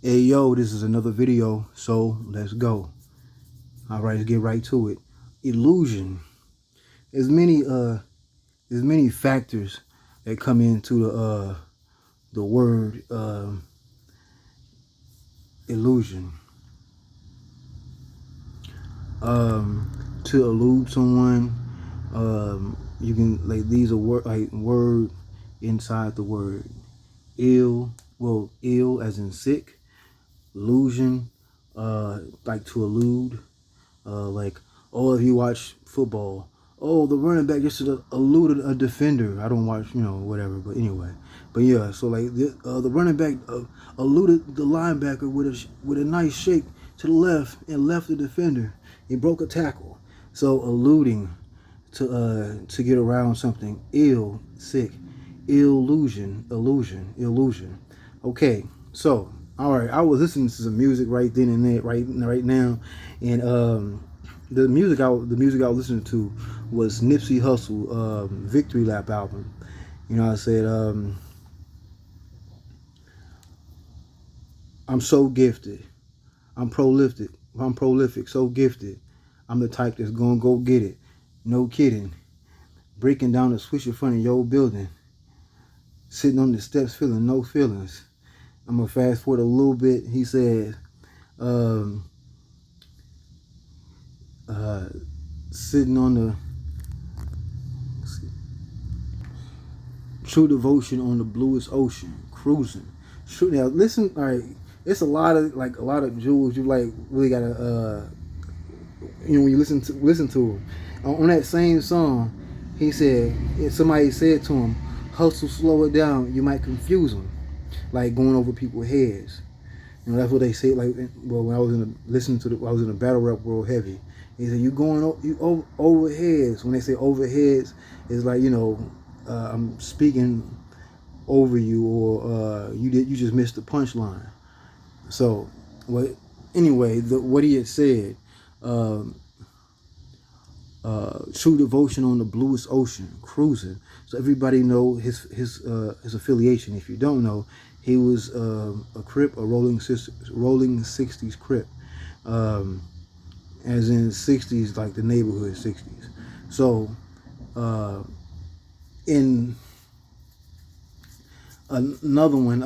Hey yo, this is another video, so let's go. Alright, let's get right to it. Illusion. There's many factors that come into the word illusion. To elude someone, you can these are word inside the word. Ill as in sick. Illusion, like to elude, like, oh, if you watch football, oh, the running back just eluded a defender. I don't watch, whatever, but anyway. But yeah, so like the running back eluded the linebacker with a nice shake to the left and left the defender. He broke a tackle. So eluding to get around something. Ill, sick. Illusion. Okay, so all right, I was listening to some music right then and there, right now, and the music I was listening to was Nipsey Hussle, Victory Lap album. I said, I'm so gifted, I'm prolific, so gifted. I'm the type that's gonna go get it, no kidding. Breaking down the switch in front of your building, sitting on the steps feeling no feelings. I'm gonna fast forward a little bit. He said, sitting on the true devotion on the bluest ocean, cruising. Now listen, all right. It's a lot of jewels you really gotta when you listen to them. On that same song, he said, somebody said to him, "Hustle, slow it down. You might confuse them." Like going over people's heads. That's what they say. Like, well, when I was I was in the battle rap world heavy. He said, you over heads. When they say over heads, it's like, I'm speaking over you, or you just missed the punchline. So, anyway, what he had said, true devotion on the bluest ocean, cruising. So everybody know his affiliation. If you don't know, he was a Crip, a Rolling 60s Crip, as in 60s, like the neighborhood 60s. So, in another one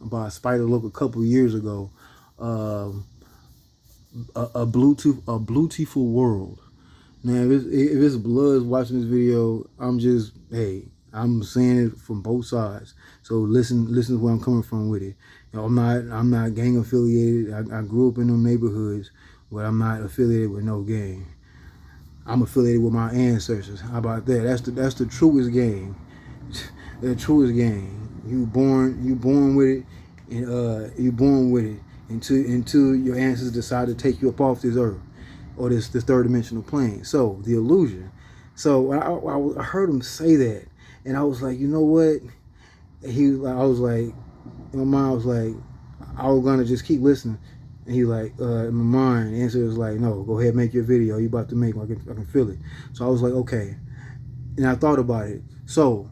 by Spider Look a couple years ago, a Bluetoothful World. Now, if it's Bloods watching this video, I'm saying it from both sides. So listen to where I'm coming from with it. I'm not gang affiliated. I grew up in them neighborhoods, but I'm not affiliated with no gang. I'm affiliated with my ancestors. How about that? That's the truest gang. The truest gang. You born with it, and you born with it until your ancestors decide to take you up off this earth, or this third dimensional plane. So the illusion. So I heard him say that, and I was like, you know what? I was like, in my mind, I was like, I was gonna just keep listening. And he like, in my mind, the answer was like, no, go ahead, make your video. You about to make one. I can feel it. So I was like, okay. And I thought about it. So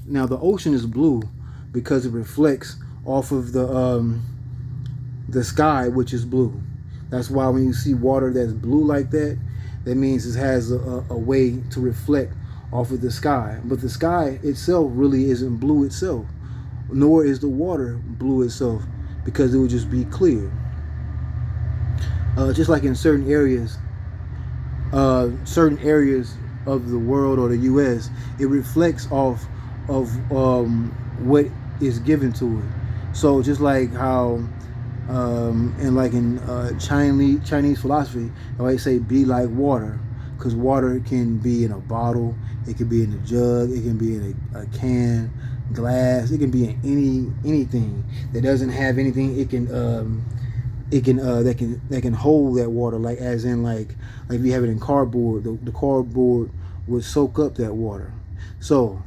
now the ocean is blue because it reflects off of the sky, which is blue. That's why when you see water that's blue like that, that means it has a way to reflect off of the sky. But the sky itself really isn't blue itself, nor is the water blue itself, because it would just be clear. Just like in certain areas of the world or the U.S., it reflects off of what is given to it. So just like how in Chinese philosophy, they say be like water, because water can be in a bottle, it can be in a jug, it can be in a can, glass, it can be in anything that doesn't have anything. It can that can hold that water, like as in like if you have it in cardboard, the cardboard would soak up that water. So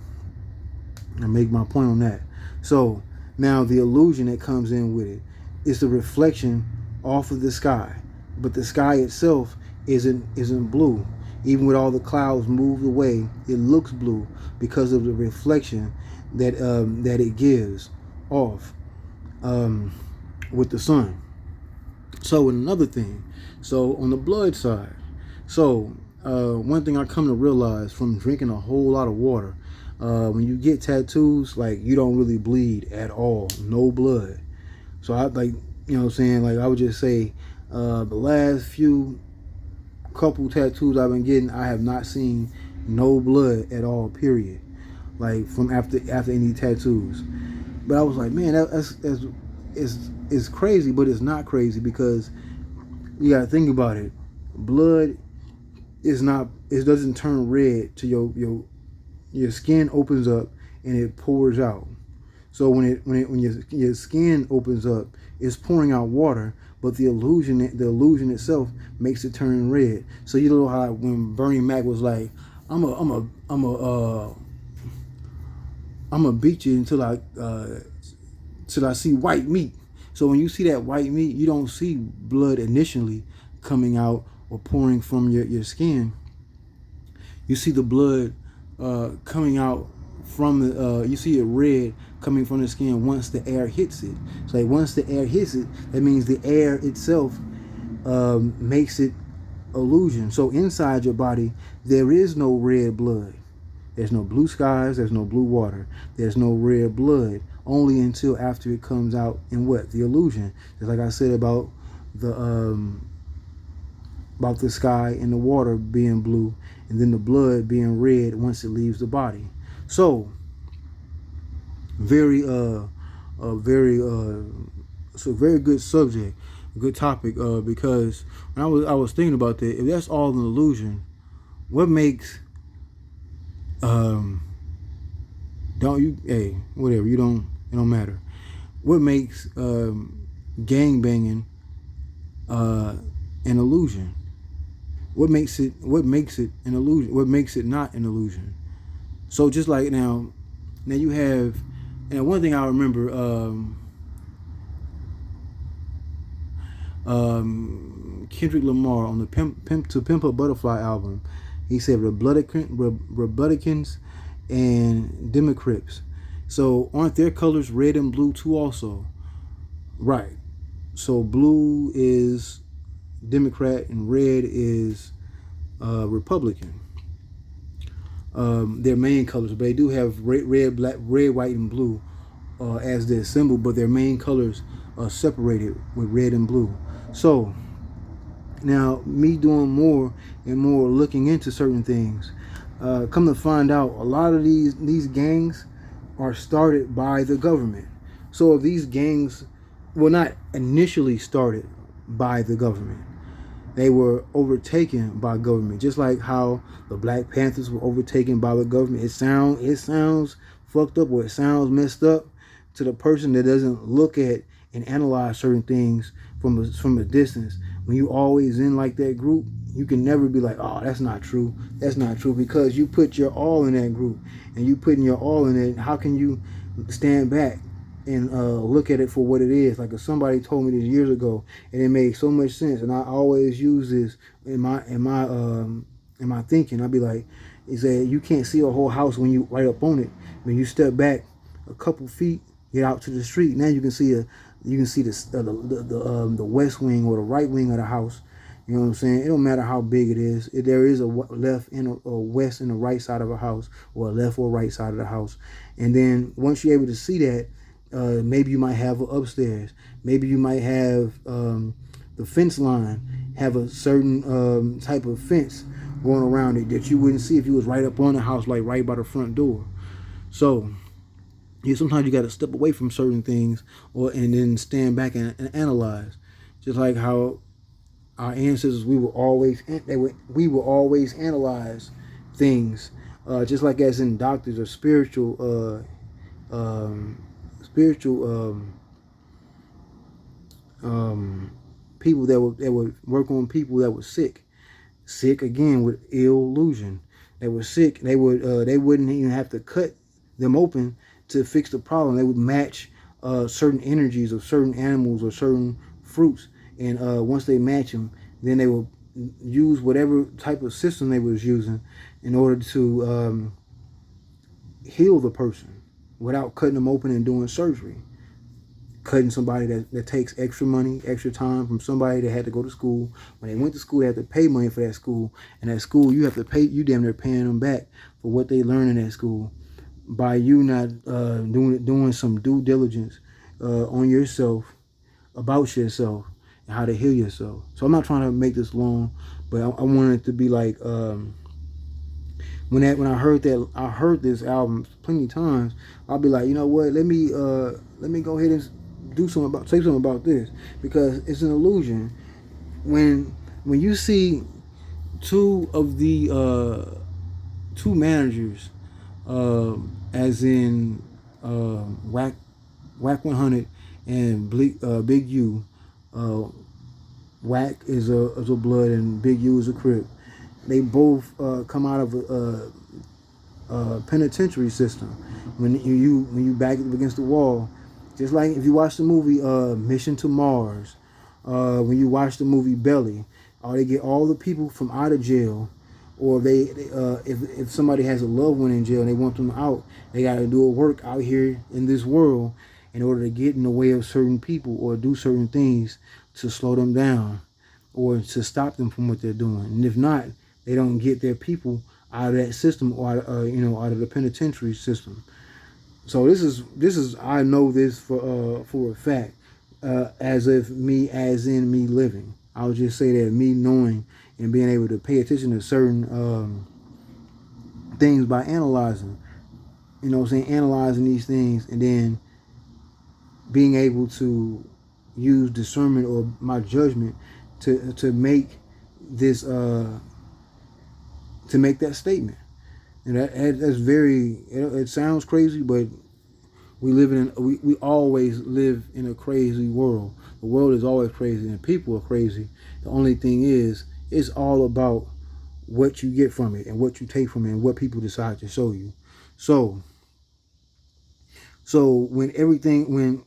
I make my point on that. So now the illusion that comes in with it is the reflection off of the sky, but the sky itself isn't blue. Even with all the clouds moved away, it looks blue because of the reflection that it gives off. with the sun. So another thing, so on the blood side, so one thing I come to realize from drinking a whole lot of water, when you get tattoos, like, you don't really bleed at all, no blood. So I, like, you know what I'm saying, like, I would just say the last few couple tattoos I've been getting, I have not seen no blood at all, period, like, from after any tattoos. But I was like, man, it's crazy, but it's not crazy, because you gotta think about it. Blood is not, it doesn't turn red to your skin opens up and it pours out. So when your skin opens up, it's pouring out water, but the illusion itself makes it turn red. So you know how when Bernie Mac was like, I'm a beat you until I see white meat. So when you see that white meat, you don't see blood initially coming out or pouring from your skin. You see the blood coming out from the, you see it red coming from the skin once the air hits it. So like, once the air hits it, that means the air itself makes it illusion. So inside your body, there is no red blood. There's no blue skies, there's no blue water, there's no red blood, only until after it comes out in what? The illusion. Just like I said about the sky and the water being blue, and then the blood being red once it leaves the body. So very very good subject, good topic, because when I was thinking about that, if that's all an illusion, what makes don't you, hey, whatever, it don't matter. What makes gang banging an illusion? What makes it an illusion? What makes it not an illusion? So just like now you have, and one thing I remember, Kendrick Lamar on the Pimp a Butterfly album, he said Republicans and Democrats. So aren't their colors red and blue too also? Right. So blue is Democrat and red is Republican. Their main colors, but they do have red, black, red, white, and blue as their symbol, but their main colors are separated with red and blue. So now, me doing more and more looking into certain things, come to find out, a lot of these gangs are started by the government. So if these gangs were not initially started by the government, they were overtaken by government, just like how the Black Panthers were overtaken by the government. It sounds fucked up, or it sounds messed up to the person that doesn't look at and analyze certain things from a distance. When you always in like that group, you can never be like, oh, that's not true. That's not true, because you put your all in that group, and you putting your all in it. How can you stand back and look at it for what it is? Like, if somebody told me this years ago, and it made so much sense, and I always use this in my thinking. I'd be like, he said, you can't see a whole house when you right up on it. When you step back a couple feet, get out to the street, now you can see the west wing or the right wing of the house. You know what I'm saying? It don't matter how big it is. If there is a left and a west and a right side of a house, or a left or right side of the house. And then once you're able to see that, maybe you might have an upstairs. Maybe you might have the fence line have a certain type of fence going around it that you wouldn't see if you was right up on the house, like right by the front door. So sometimes you got to step away from certain things, and then stand back and analyze. Just like how our ancestors, we will always analyze things, just like as in doctors or spiritual people that would work on people that were sick again with illusion. They were sick. They wouldn't even have to cut them open to fix the problem. They would match certain energies of certain animals or certain fruits, and once they match them, then they will use whatever type of system they was using in order to heal the person without cutting them open and doing surgery. cutting somebody that takes extra money, extra time from somebody that had to go to school. When they went to school, they had to pay money for that school. And that school, you have to pay, you damn near paying them back for what they learn in that school by you not doing some due diligence on yourself, about yourself, and how to heal yourself. So I'm not trying to make this long, but I want it to be like when I heard this album plenty of times, I'll be like, you know what? Let me go ahead and say something about this, because it's an illusion. When you see two of the two managers, as in Wack 100 and Big U. Wack is a Blood and Big U is a Crip. They both come out of a penitentiary system. When you back up against the wall, just like if you watch the movie Mission to Mars, when you watch the movie Belly, they get all the people from out of jail, or if somebody has a loved one in jail and they want them out, they got to do a work out here in this world in order to get in the way of certain people or do certain things to slow them down or to stop them from what they're doing. And if not, they don't get their people out of that system, or out of the penitentiary system. So this is I know this for a fact, as in me living. I'll just say that me knowing and being able to pay attention to certain things by analyzing. You know what I'm saying? Analyzing these things and then being able to use discernment or my judgment to make this to make that statement. And that's very, it sounds crazy, but we always live in a crazy world. The world is always crazy and people are crazy. The only thing is, it's all about what you get from it and what you take from it and what people decide to show you. So when everything,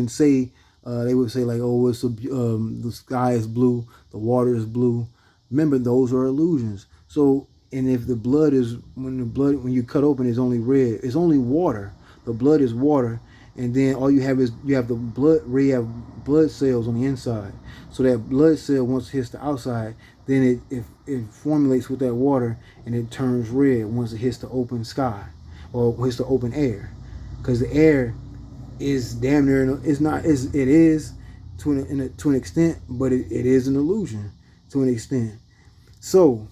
say they would say like, oh, it's the sky is blue, the water is blue. Remember, those are illusions. So, and if the blood is, when you cut open, is only red, it's only water. The blood is water, and then all you have is the blood, where you have blood cells on the inside. So that blood cell, once it hits the outside, then it formulates with that water and it turns red once it hits the open sky or hits the open air, because the air is damn near, it is to an extent, but it is an illusion to an extent. So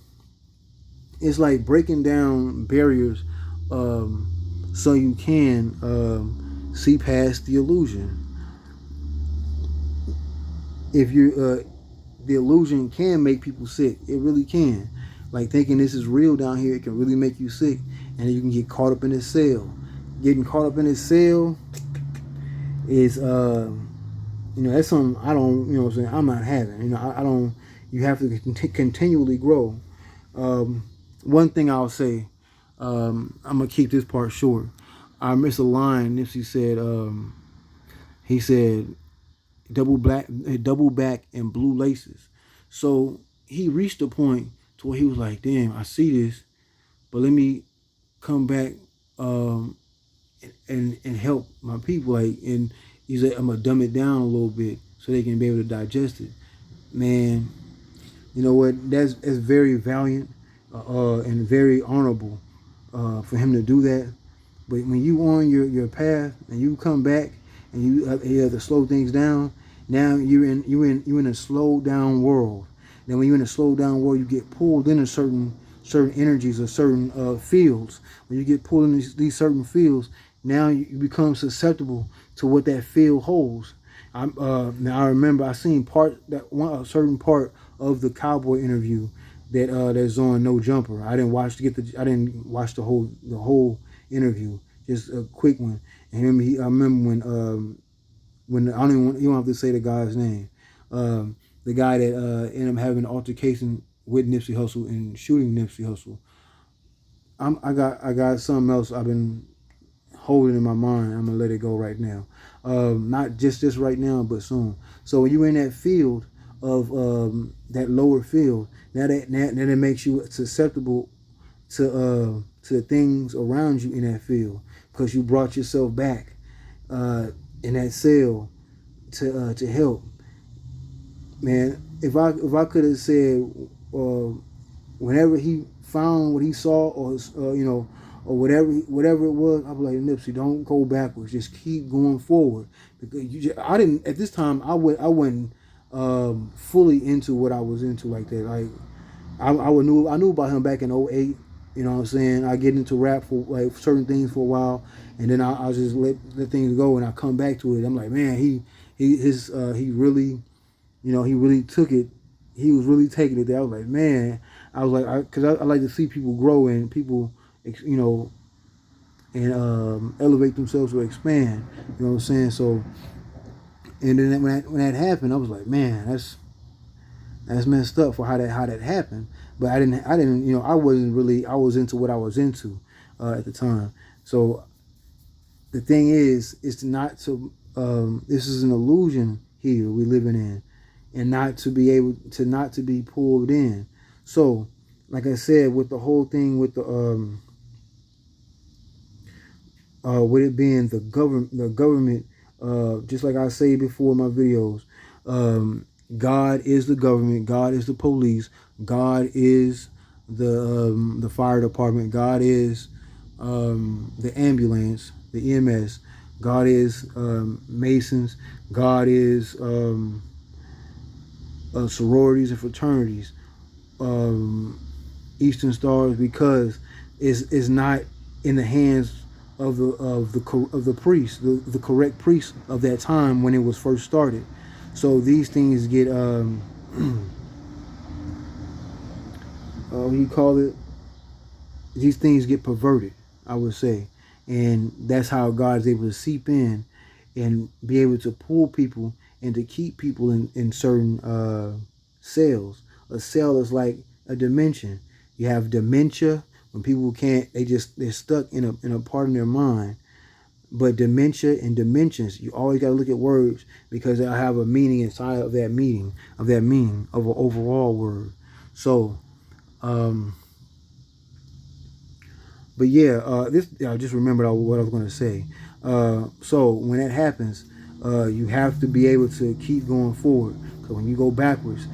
it's like breaking down barriers, so you can see past the illusion. If you the illusion can make people sick, it really can. Like thinking this is real down here, it can really make you sick, and you can get caught up in this cell. Getting caught up in this cell is that's something I don't, what I'm saying, I'm not having. I don't. You have to continually grow. One thing I'll say, I'm gonna keep this part short. I missed a line. Nipsey said, he said, double back and blue laces. So he reached a point to where he was like, damn, I see this, but let me come back and help my people. Like, and he said, I'm gonna dumb it down a little bit so they can be able to digest it. Man, you know what? That's very valiant and very honorable for him to do that. But when you on your path and you come back and you have to slow things down, now you're in a slowed down world. Then when you're in a slowed down world, you get pulled into certain energies or certain fields. When you get pulled into these certain fields, now you become susceptible to what that field holds. Now I remember I seen a certain part of the Cowboy interview that's on No Jumper. I didn't watch the whole interview, just a quick one. And I remember when I don't even, you don't have to say the guy's name. The guy that ended up having an altercation with Nipsey Hussle and shooting Nipsey Hussle. I got something else I've been holding in my mind. I'm gonna let it go right now. Not just right now, but soon. So when you're in that field of that lower field, now that it makes you susceptible to the things around you in that field, because you brought yourself back. in that cell to help. Man, if I could have said whenever he found what he saw, or or whatever it was, I'd be like, Nipsey, don't go backwards, just keep going forward. Because I didn't at this time, I wasn't fully into what I was into like that. Like I knew about him back in '08. You know what I'm saying? I get into rap for like certain things for a while, and then I just let things go, and I come back to it. I'm like, man, he really, he really took it. He was really taking it there. I was like, man, because I like to see people grow and people, and elevate themselves or expand. You know what I'm saying? So, and then when that happened, I was like, man, that's messed up for how that happened. But I didn't, I wasn't really, I was into what I was into at the time. So the thing is not to, this is an illusion here we living in, and not to be pulled in. So, like I said, with the whole thing with the with it being the government, just like I say before in my videos, God is the government, God is the police, God is the fire department, God is the ambulance, the EMS, God is Masons, God is sororities and fraternities, Eastern Stars, because it's not in the hands of the priest, the correct priest of that time when it was first started. So these things get what do you call it? These things get perverted, I would say, and that's how God is able to seep in and be able to pull people and to keep people in certain cells. A cell is like a dimension. You have dementia when people can't, they're stuck in a part of their mind. But dementia and dimensions, you always got to look at words, because they have a meaning inside of that meaning of an overall word. So, but yeah, I just remembered what I was going to say. So when that happens, you have to be able to keep going forward. Because when you go backwards,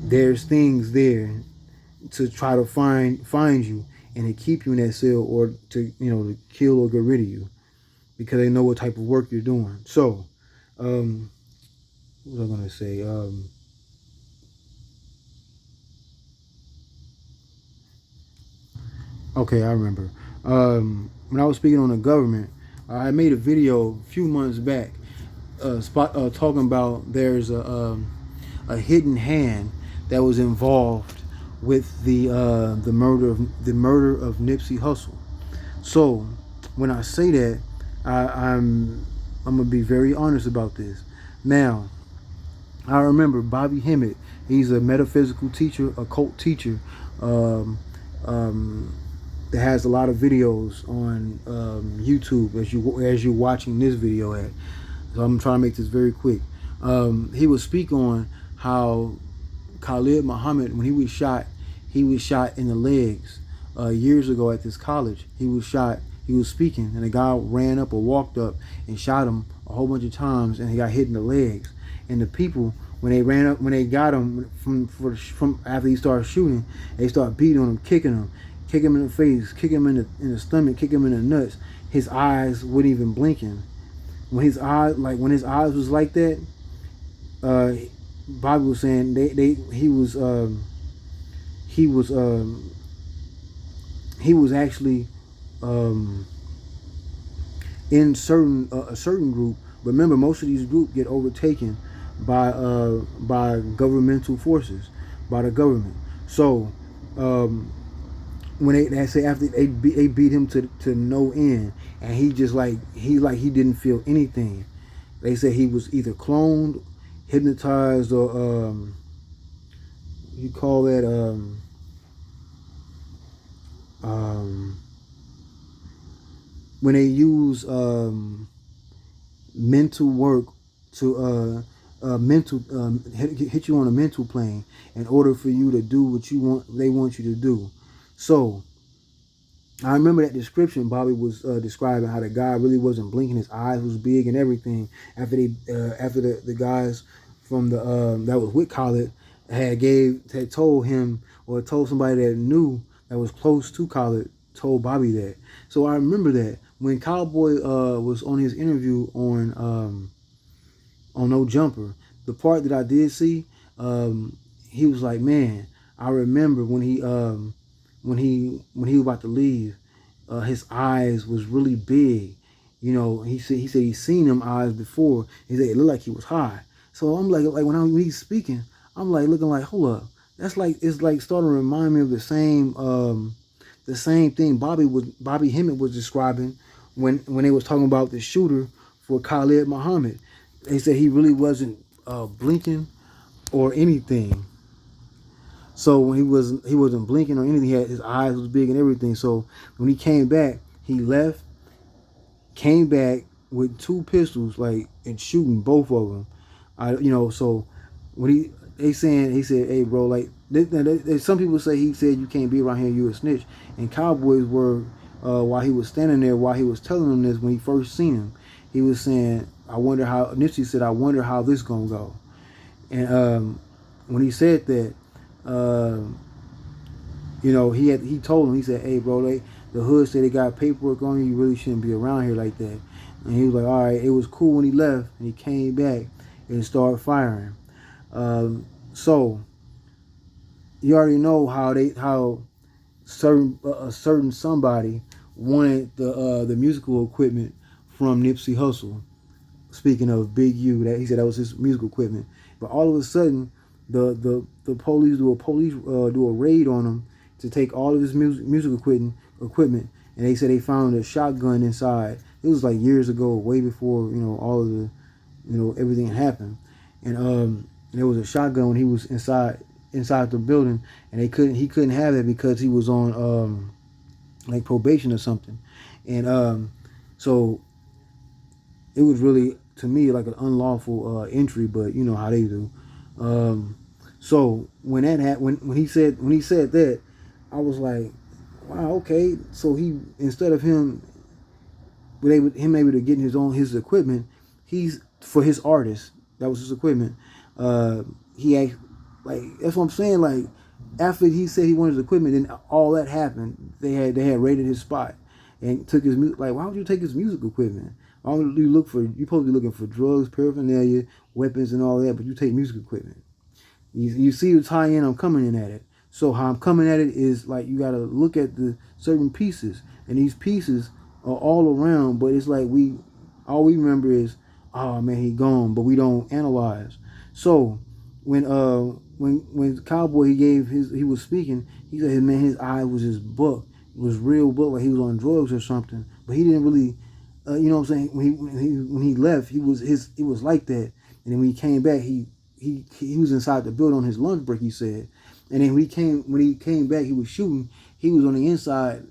there's things there to try to find you and to keep you in that cell, or to kill or get rid of you, because they know what type of work you're doing. So, what was I going to say? Okay, I remember. When I was speaking on the government, I made a video a few months back, talking about there's a hidden hand that was involved with the murder of Nipsey Hussle. So when I say that, I'm gonna be very honest about this. Now, I remember Bobby Hemmitt. He's a metaphysical teacher, a cult teacher, um, um, that has a lot of videos on YouTube as you're watching this video at. So I'm trying to make this very quick. He would speak on how Khalid Muhammad, when he was shot in the legs years ago at this college. He was shot. He was speaking, and a guy ran up or walked up and shot him a whole bunch of times, and he got hit in the legs. And the people, when they got him from after he started shooting, they started beating on him, kicking him in the face, kick him in the stomach, kick him in the nuts. His eyes wouldn't even blinking. When his eyes was like that, Bobby was saying he was actually in a certain group. Remember, most of these groups get overtaken by governmental forces, by the government. So when they say after they beat him to no end, and he just he didn't feel anything. They say he was either cloned, hypnotized, or you call that when they use mental work to hit you on a mental plane in order for you to do what they want you to do. So I remember that description Bobby was describing how the guy really wasn't blinking, his eyes was big and everything. After the guys from the that was with Khalid had told him, or told somebody that knew that was close to Khalid, told Bobby that. So I remember that when Cowboy was on his interview on No Jumper, the part that I did see, he was like, man, I remember when he was about to leave, his eyes was really big. You know, he said he's seen them eyes before. He said it looked like he was high. So I'm like when he's speaking, I'm like looking like, hold up, that's like, it's like starting to remind me of the same thing Bobby Hemmitt was describing when they was talking about the shooter for Khalid Muhammad. They said he really wasn't blinking or anything. So when he wasn't blinking or anything, his eyes was big and everything. So when he came back, he left, came back with 2 pistols, like, and shooting both of them. So when he said, hey bro, like, some people say he said you can't be around here, you a snitch. And Cowboy's word, while he was standing there, while he was telling them this, when he first seen him, he was saying, Nipsey said, I wonder how this gonna go. And when he said that, he told him, he said, hey bro, the hood said they got paperwork on you, you really shouldn't be around here like that. And he was like, all right, it was cool when he left, and he came back and started firing. So you already know how certain somebody wanted the musical equipment from Nipsey Hussle. Speaking of Big U, that he said that was his musical equipment, but all of a sudden the police do a raid on him to take all of his musical equipment, and they said they found a shotgun inside. It was like years ago, way before all of the everything happened, and there was a shotgun when he was inside the building, and he couldn't have it because he was on like probation or something, and so it was really, to me, like an unlawful entry, but you know how they do. So when that happened, when he said that, I was like, wow, okay. So he, instead of him able to get his equipment, he's, for his artist, that was his equipment. He asked, like, that's what I'm saying. Like, after he said he wanted his equipment, then all that happened. They had raided his spot and took his music. Like, why would you take his music equipment? Why would you look for? You supposed to be looking for drugs, paraphernalia, weapons, and all that, but you take music equipment. You see the tie-in I'm coming in at it. So how I'm coming at it is like you got to look at the certain pieces, and these pieces are all around, but it's like all we remember is, oh man, he gone, but we don't analyze. So when Cowboy he was speaking, he said, man, his eye was his book, it was real book, like he was on drugs or something, but he didn't really, you know what I'm saying, when he left, it was like that, and then when he came back, he was inside the building on his lunch break, he said. And then when he came back, he was shooting. He was on the inside,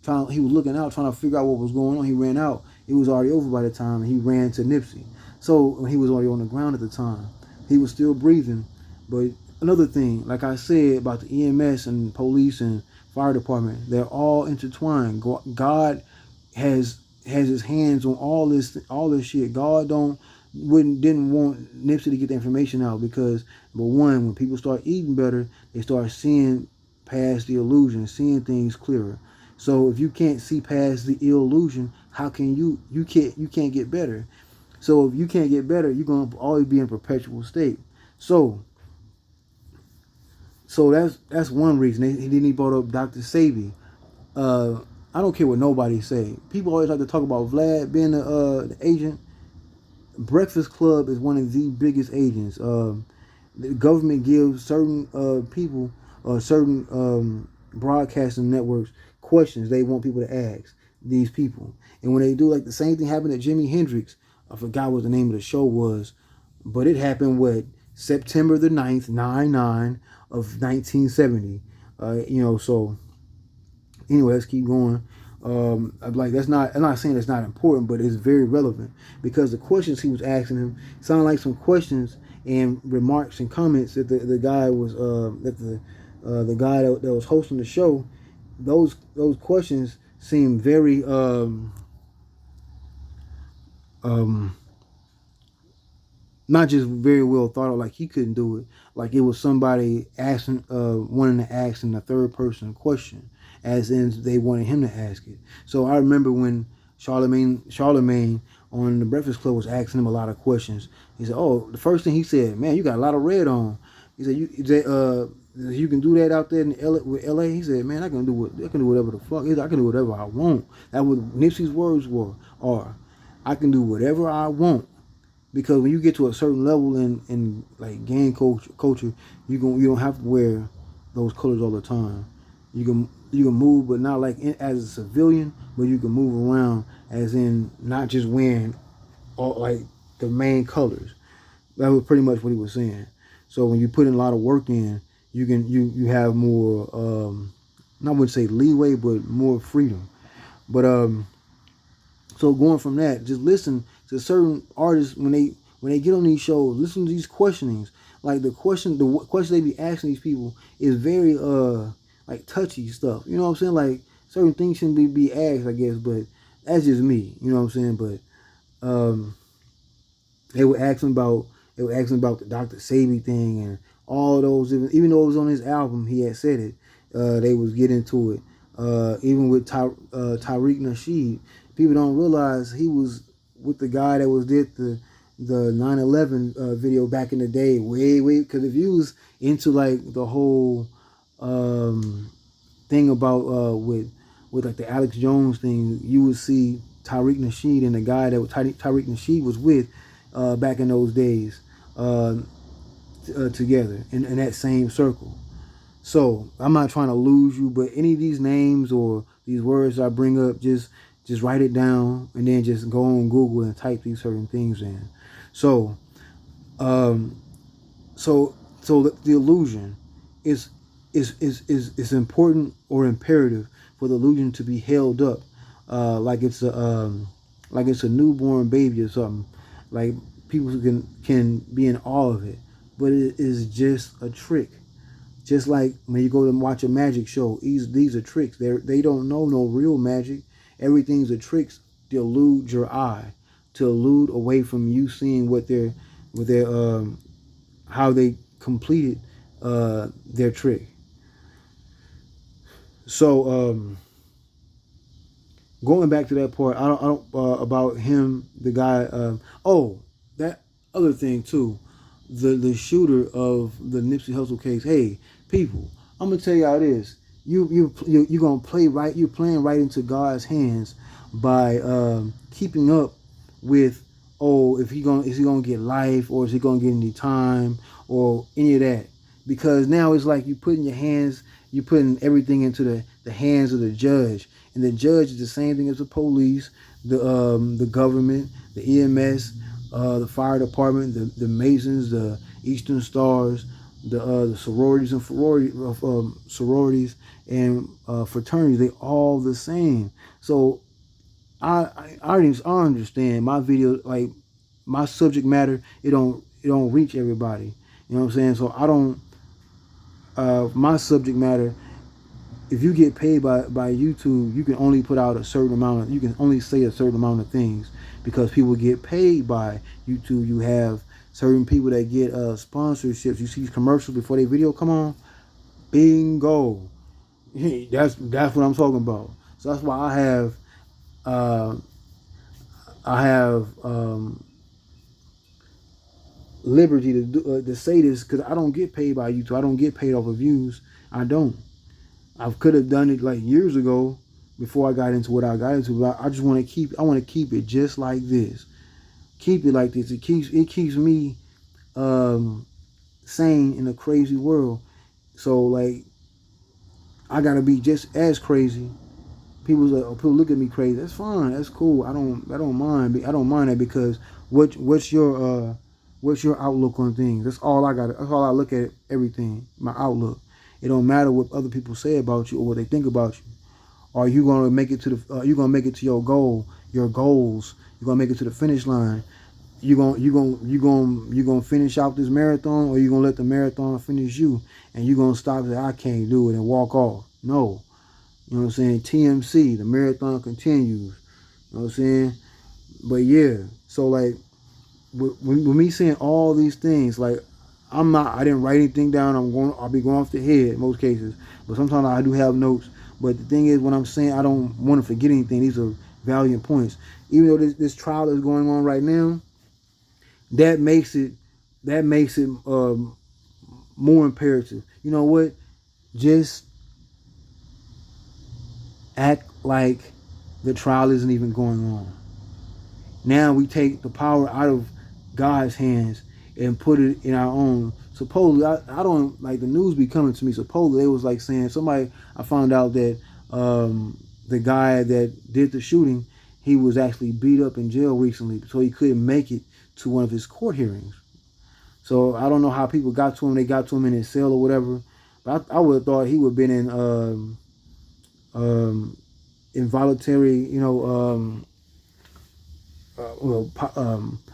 he was looking out, trying to figure out what was going on. He ran out. It was already over by the time, and he ran to Nipsey. So when he was already on the ground at the time, he was still breathing. But another thing, like I said about the EMS and police and fire department, they're all intertwined. God has his hands on all this shit. God didn't want Nipsey to get the information out because, but one, when people start eating better, they start seeing past the illusion, seeing things clearer. So if you can't see past the illusion, how can you can't get better? So if you can't get better, you're gonna always be in perpetual state. So that's one reason. He brought up Dr. Sebi. I don't care what nobody say. People always like to talk about Vlad being the agent. Breakfast Club is one of the biggest agents. The government gives certain people or certain broadcasting networks questions they want people to ask these people. And when they do, like the same thing happened to Jimi Hendrix. I forgot what the name of the show was, but it happened September the 9th, 9/9 of 1970. So anyway, let's keep going. I'm not saying it's not important, but it's very relevant because the questions he was asking him sound like some questions and remarks and comments that the guy was the guy that was hosting the show. Those questions seemed very not just very well thought out, like he couldn't do it. Like it was somebody asking, wanting to ask in the third person question, as in they wanted him to ask it. So I remember when Charlemagne on the Breakfast Club was asking him a lot of questions. He said, "Oh, the first thing he said, man, you got a lot of red on." He said, "You can do that out there in with LA." He said, "Man, I can do whatever the fuck is. I can do whatever I want." That was Nipsey's words are, "I can do whatever I want." Because when you get to a certain level in like gang culture, you don't have to wear those colors all the time. You can move, but not like as a civilian, but you can move around as in not just wearing all like the main colors. That was pretty much what he was saying. So when you put in a lot of work in, you have more I wouldn't say leeway, but more freedom. But so going from that, just listen to certain artists when they get on these shows. Listen to these questionings. Like the question they be asking these people is very like touchy stuff. You know what I'm saying? Like certain things shouldn't be asked, I guess, but that's just me. You know what I'm saying? But they were asking about the Dr. Sebi thing and all those. Even though it was on his album, he had said it. They was getting into it. Even with Tariq Nasheed, people don't realize he was with the guy that did the 9/11 video back in the day. Because if you was into like the whole thing about with like the Alex Jones thing, you would see Tariq Nasheed and the guy that Tariq Nasheed was with back in those days together in that same circle. So I'm not trying to lose you, but any of these names or these words I bring up, just write it down and then just go on Google and type these certain things in. So, so the illusion is important or imperative for the illusion to be held up, like it's a newborn baby or something. Like people can be in awe of it, but it is just a trick. Just like when you go to watch a magic show, these are tricks. They don't know no real magic. Everything's a trick to elude your eye, to elude away from you seeing what their how they completed their trick. So going back to that part, I don't about him, the guy. That other thing too, the shooter of the Nipsey Hussle case. Hey, people, I'm gonna tell y'all this. You're gonna play right. You're playing right into God's hands by keeping up with is he gonna get life or is he gonna get any time or any of that, because now it's like you're putting everything into the hands of the judge, and the judge is the same thing as the police, the government, the EMS, the fire department, the Masons, the Eastern Stars, the sororities and fraternities. They all the same. So I understand my video, like my subject matter, it don't reach everybody. You know what I'm saying? So I don't. My subject matter, if you get paid by YouTube, you can only put out a certain amount you can only say a certain amount of things, because people get paid by YouTube. You have certain people that get sponsorships. You see these commercials before their video come on. Bingo. That's what I'm talking about. So that's why I have liberty to say this, because I don't get paid by YouTube. I don't get paid off of views. I don't. I could have done it like years ago before I got into what I got into, but I just want to keep it just like this. Keep it like this. It keeps me sane in a crazy world. So like I gotta be just as crazy. People look at me crazy. That's fine. That's cool. I don't mind. I don't mind that, because what's your outlook on things? That's all I got. That's all I look at everything. My outlook. It don't matter what other people say about you or what they think about you. Are you gonna make it to your goal, your goals? You're gonna make it to the finish line. You gonna finish out this marathon, or you gonna let the marathon finish you, and you gonna stop and say I can't do it and walk off? No. You know what I'm saying? TMC, the marathon continues. You know what I'm saying? But yeah, so like with me saying all these things, like I didn't write anything down. I'll be going off the head in most cases, but sometimes I do have notes. But the thing is, when I'm saying I don't want to forget anything, these are valiant points. Even though this trial is going on right now, that makes it more imperative. You know what? Just act like the trial isn't even going on. Now we take the power out of God's hands and put it in our own. Supposedly, I don't like the news be coming to me. Supposedly, they was like saying somebody. I found out that the guy that did the shooting, he was actually beat up in jail recently, so he couldn't make it to one of his court hearings. So I don't know how people got to him. They got to him in his cell or whatever. But I would have thought he would have been in involuntary, you know,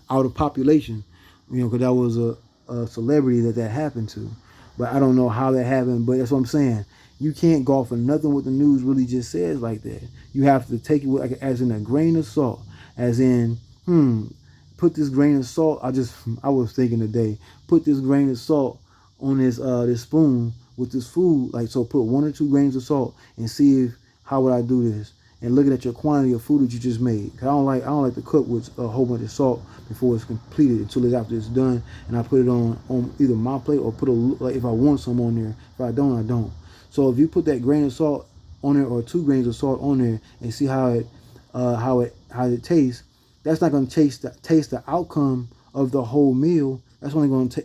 out of population, you know, because that was a celebrity that happened to. But I don't know how that happened. But that's what I'm saying. You can't go for nothing what the news really just says like that. You have to take it with, like, as in a grain of salt. As in, put this grain of salt. I was thinking today, put this grain of salt on this spoon with this food. Like, so put 1 or 2 grains of salt and see how would I do this. And looking at your quantity of food that you just made. I don't like to cook with a whole bunch of salt before it's completed, until it's after it's done, and I put it on either my plate or put like if I want some on there. If I don't, I don't. So if you put that grain of salt on there or 2 grains of salt on there and see how it tastes, that's not going to taste the outcome of the whole meal. That's only going to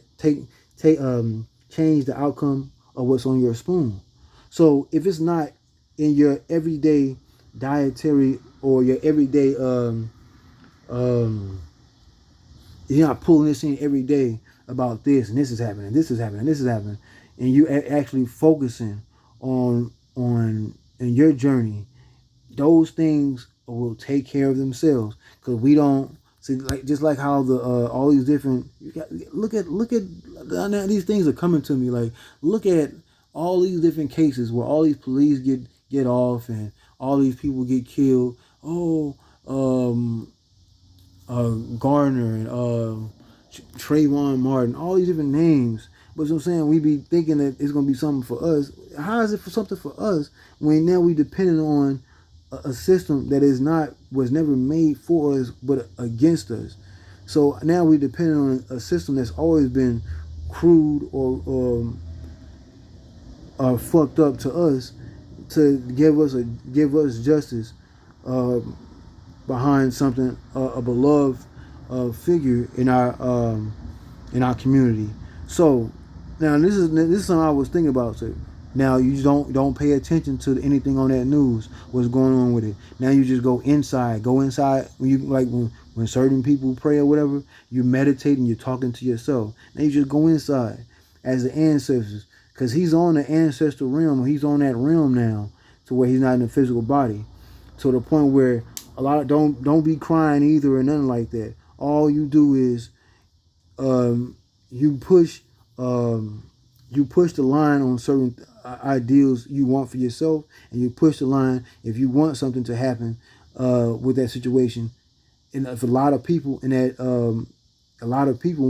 change the outcome of what's on your spoon. So if it's not in your everyday dietary or your everyday you're not pulling this in every day about this and this is happening, this is happening, this is happening, and you actually focusing on in your journey, those things will take care of themselves. Because we don't see, like, just like how the all these different, look at these things are coming to me, like, look at all these different cases where all these police get off and all these people get killed. Garner and Trayvon Martin, all these different names. But I'm saying, we be thinking that it's gonna be something for us. How is it for something for us when now we depending on a system that was never made for us but against us? So now we depending on a system that's always been crude or fucked up to us, to give us justice behind something, a beloved figure in our community. So now this is something I was thinking about. So now you don't pay attention to anything on that news, what's going on with it. Now you just go inside when you like when certain people pray or whatever, you meditate and you're talking to yourself. Now you just go inside as the ancestors, because he's on the ancestral realm. He's on that realm now, to where he's not in the physical body, to the point where a lot of don't be crying either or nothing like that. All you do is you push the line on certain ideals you want for yourself, and you push the line if you want something to happen with that situation. And if a lot of people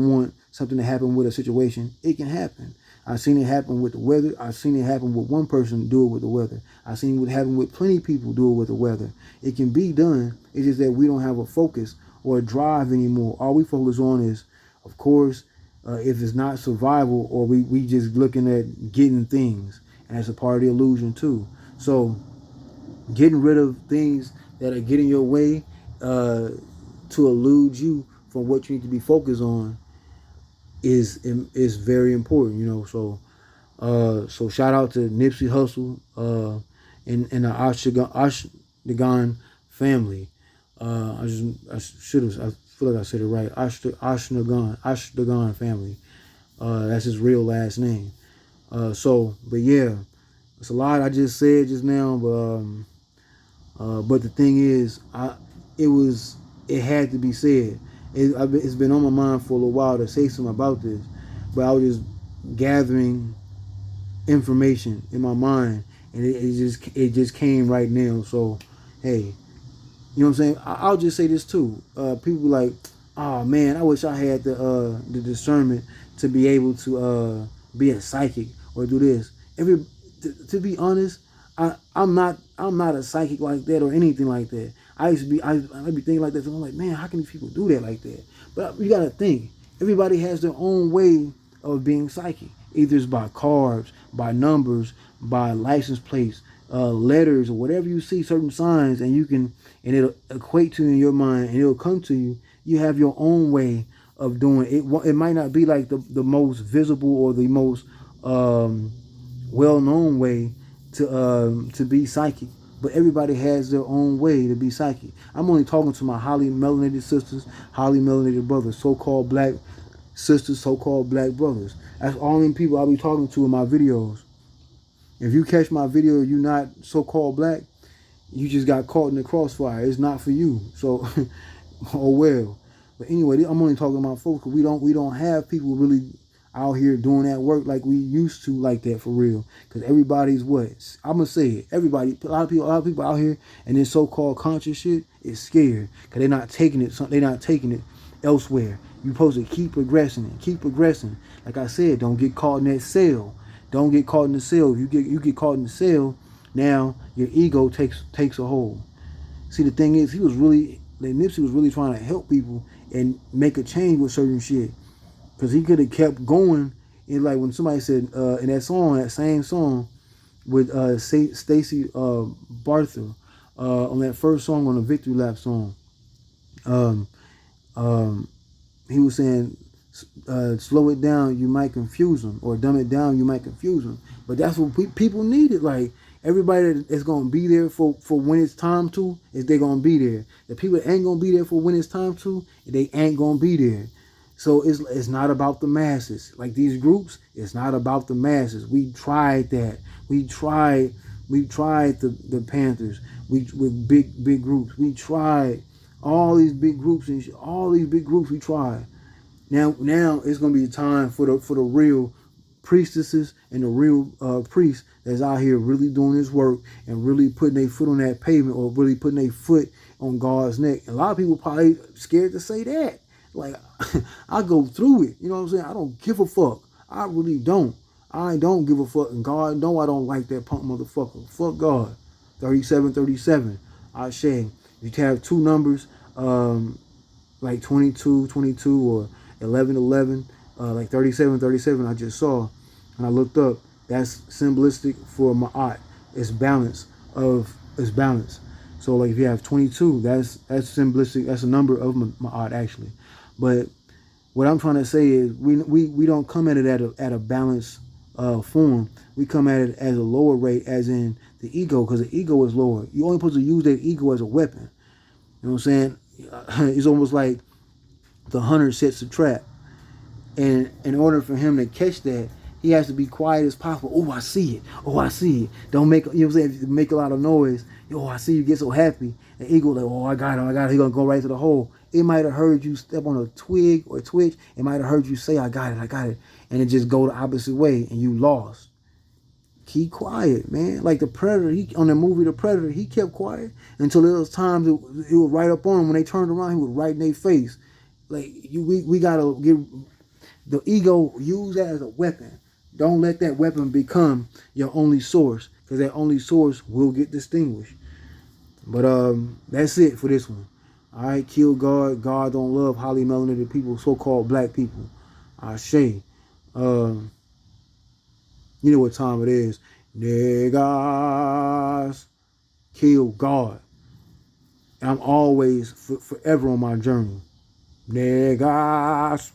want something to happen with a situation, it can happen. I've seen it happen with the weather. I've seen it happen with one person do it with the weather. I've seen it happen with plenty of people do it with the weather. It can be done. It's just that we don't have a focus or a drive anymore. All we focus on is, of course, if it's not survival, or we just looking at getting things. And that's a part of the illusion too. So getting rid of things that are getting your way to elude you from what you need to be focused on is very important, you know. So shout out to Nipsey Hussle and the Ashnagan family. I feel like I said it right. Ashnagan family. That's his real last name. But yeah, it's a lot I just said just now, but the thing is, it had to be said. It's been on my mind for a little while to say something about this, but I was just gathering information in my mind, and it just came right now. So, hey, you know what I'm saying? I'll just say this too. People be like, oh man, I wish I had the discernment to be able to be a psychic or do this. To be honest, I'm not a psychic like that or anything like that. I be thinking like that. So I'm like, man, how can these people do that like that? But you gotta think. Everybody has their own way of being psychic. Either it's by cards, by numbers, by license plates, letters, or whatever you see, certain signs, and it'll equate to in your mind, and it'll come to you. You have your own way of doing it. It might not be like the most visible or the most well-known way to be psychic, but everybody has their own way to be psychic. I'm only talking to my highly melanated sisters, highly melanated brothers, so-called black sisters, so-called black brothers. That's all them people I'll be talking to in my videos. If you catch my video, you're not so-called black, you just got caught in the crossfire. It's not for you. So, oh well. But anyway, I'm only talking about folks. We don't have people really out here doing that work like we used to, like that for real. Because everybody's what? I'm gonna say it. Everybody, a lot of people out here, and this so-called conscious shit is scared because they're not taking it. They're not taking it elsewhere. You're supposed to keep progressing and keep progressing. Like I said, don't get caught in that cell. Don't get caught in the cell. If you get caught in the cell, now your ego takes a hold. See, the thing is, Nipsey was really trying to help people and make a change with certain shit. Because he could have kept going. And like when somebody said in that song, that same song with Stacey Barther on that first song on the Victory Lap song, he was saying, slow it down, you might confuse them, or dumb it down, you might confuse them. But that's what people needed. Like, everybody that's going to be there for when it's time to, is they going to be there. The people that ain't going to be there for when it's time to, they ain't going to be there. So it's not about the masses. Like these groups, it's not about the masses. We tried that. We tried the Panthers. With big groups. We tried all these big groups and all these big groups. We tried. Now it's gonna be time for the real priestesses and the real priests that's out here really doing this work and really putting their foot on that pavement, or really putting their foot on God's neck. A lot of people probably scared to say that. Like, I go through it. You know what I'm saying? I don't give a fuck. I really don't. I don't give a fuck. And God know I don't like that punk motherfucker. Fuck God. 37. I say, if you have two numbers, like 22, or 11, like 37, I just saw, and I looked up, that's symbolistic for Ma'at. It's balance. So like if you have 22, that's symbolistic. That's a number of Ma'at actually. But what I'm trying to say is we don't come at it at a balanced form. We come at it as a lower rate, as in the ego, because the ego is lower. You're only supposed to use that ego as a weapon. You know what I'm saying? It's almost like the hunter sets a trap. And in order for him to catch that, he has to be quiet as possible. Oh, I see it. Oh, I see it. Don't make, you know what I'm saying, make a lot of noise. Oh, I see you, get so happy. And ego like, oh, I got it. He's going to go right to the hole. It might have heard you step on a twig or twitch. It might have heard you say, I got it. And it just go the opposite way and you lost. Keep quiet, man. Like the Predator, on the movie The Predator, he kept quiet until there was times it was right up on him. When they turned around, he was right in their face. Like, we got to get the ego, use that as a weapon. Don't let that weapon become your only source, because that only source will get distinguished. But that's it for this one. All right, kill God. God don't love highly melanated people, so-called black people. I say, you know what time it is. Niggas, kill God. And I'm always forever on my journey. Niggas.